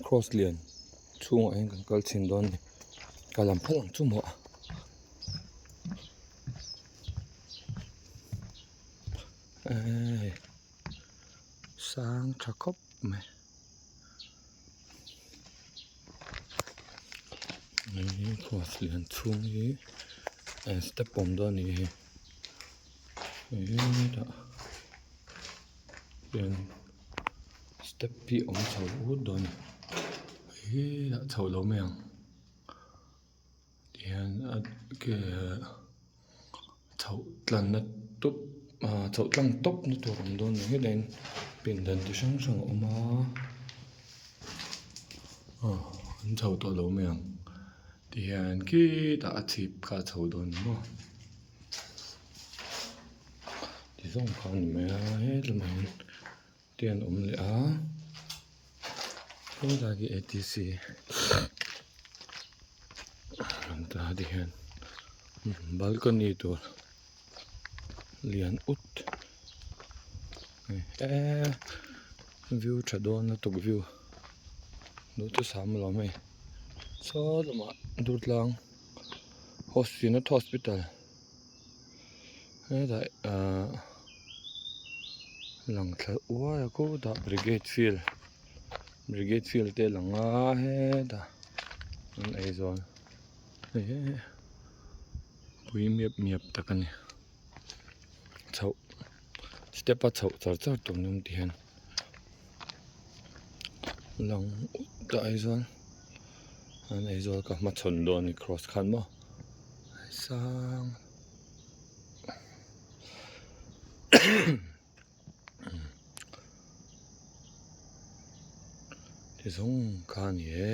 cross lian chung anh kan kal chin don ni kalam phalang chu mo ai sang tha khop me ni cross lian chung hi step pom don ni hi da lian step pi om chau u don hi da chau lo me ang lian ke chau tlan na tup chau tlang top na tur om don ni den pin dan ti sang sang oma an chau to lo me ang tian ki da chip ka chau don mo ti song khan me he lamain tian om le a he da gi atc an ta di hen balcony to lian ut view chadon na tuk view do to sam lo me so lama durtlang hospital he da lang thla wa ko da brigade field te langa he da an ei zon he pui miap takani chau step a chau char tum num ti hen lang da ei zon an ei zon ka ma chon do ni cross khan mo sang ti song khan ye